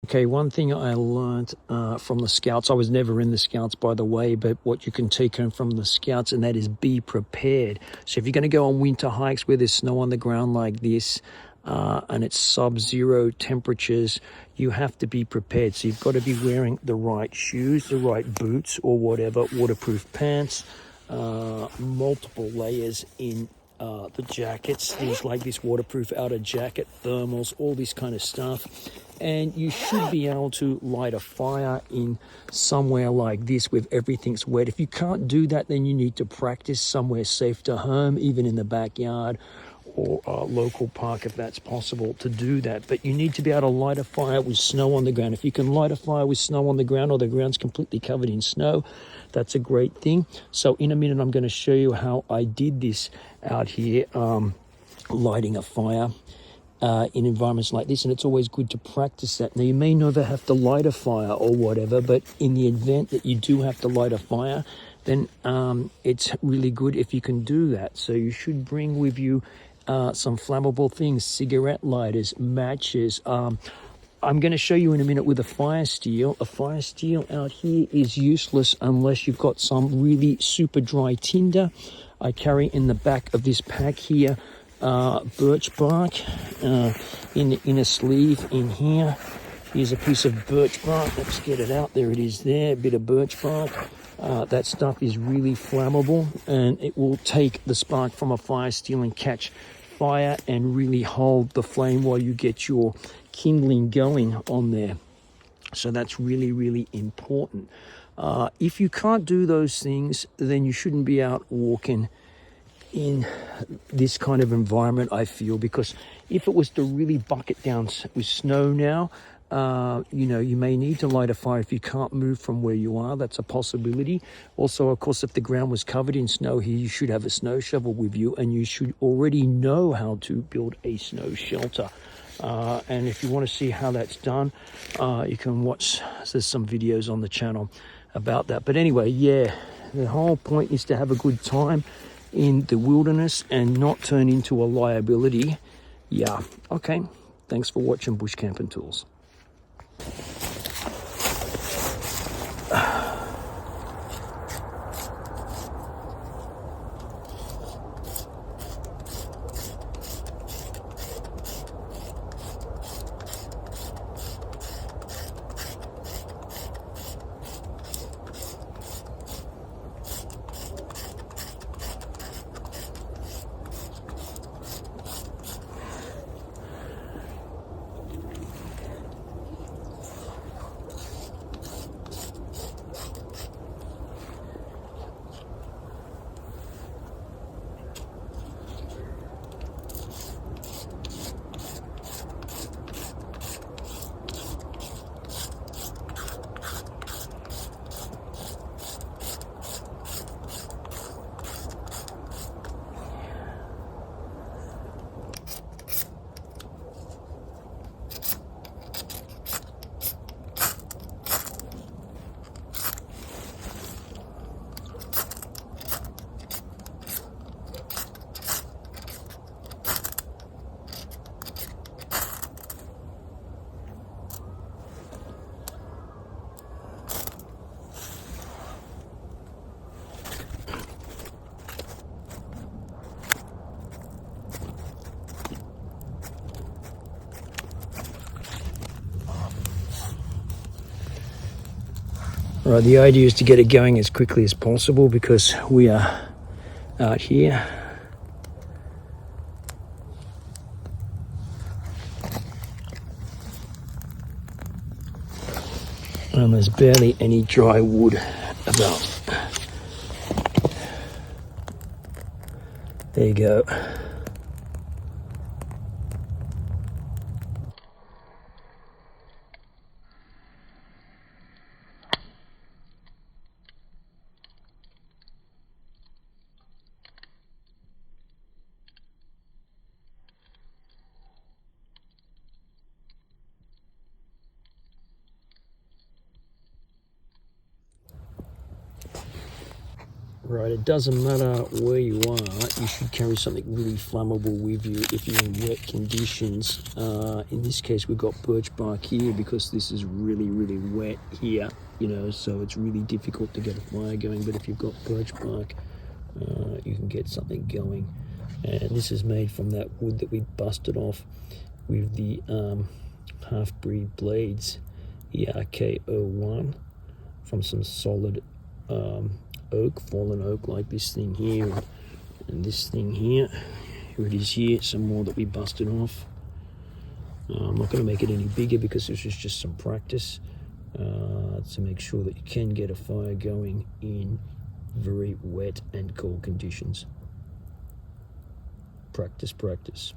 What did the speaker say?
Okay, one thing I learned from the Scouts, I was never in the Scouts, by the way, but what you can take home from the Scouts, and that is be prepared. So if you're going to go on winter hikes where there's snow on the ground like this, and it's sub-zero temperatures, you have to be prepared. So you've got to be wearing the right shoes, the right boots or whatever, waterproof pants, multiple layers in the jackets, things like this waterproof outer jacket, thermals, all this kind of stuff. And you should be able to light a fire in somewhere like this with everything's wet. If you can't do that, then you need to practice somewhere safe to home, even in the backyard or a local park if that's possible to do that. But you need to be able to light a fire with snow on the ground. If you can light a fire with snow on the ground or the ground's completely covered in snow, that's a great thing. So in a minute, I'm going to show you how I did this out here, lighting a fire in environments like this, and it's always good to practice that. Now, you may never have to light a fire or whatever, but in the event that you do have to light a fire, then it's really good if you can do that. So you should bring with you some flammable things, cigarette lighters, matches. I'm going to show you in a minute with a fire steel. A fire steel out here is useless unless you've got some really super dry tinder. I carry in the back of this pack here birch bark in a sleeve in here. Here's a piece of birch bark. Let's get it out. There it is there, a bit of birch bark. That stuff is really flammable, and it will take the spark from a fire steel and catch fire and really hold the flame while you get your kindling going on there. So that's really, really important. If you can't do those things, then you shouldn't be out walking in this kind of environment, I feel, because if it was to really bucket down with snow now, you may need to light a fire if you can't move from where you are. That's a possibility. Also, of course, if the ground was covered in snow here, you should have a snow shovel with you, and you should already know how to build a snow shelter. And if you want to see how that's done, you can watch, there's some videos on the channel about that. But anyway, yeah, the whole point is to have a good time in the wilderness and not turn into a liability. Yeah, okay. Thanks for watching Bush Camping Tools. All right, the idea is to get it going as quickly as possible because we are out here. And there's barely any dry wood about. There you go. Right, it doesn't matter where you are, you should carry something really flammable with you if you're in wet conditions. In this case, we've got birch bark here because this is really, really wet here, you know, so it's really difficult to get a fire going. But if you've got birch bark, you can get something going. And this is made from that wood that we busted off with the half-breed blades, ERK01, from some solid oak, fallen oak, like this thing here and this thing here. Here it is here, some more that we busted off. I'm not going to make it any bigger because this is just some practice to make sure that you can get a fire going in very wet and cold conditions. Practice, practice.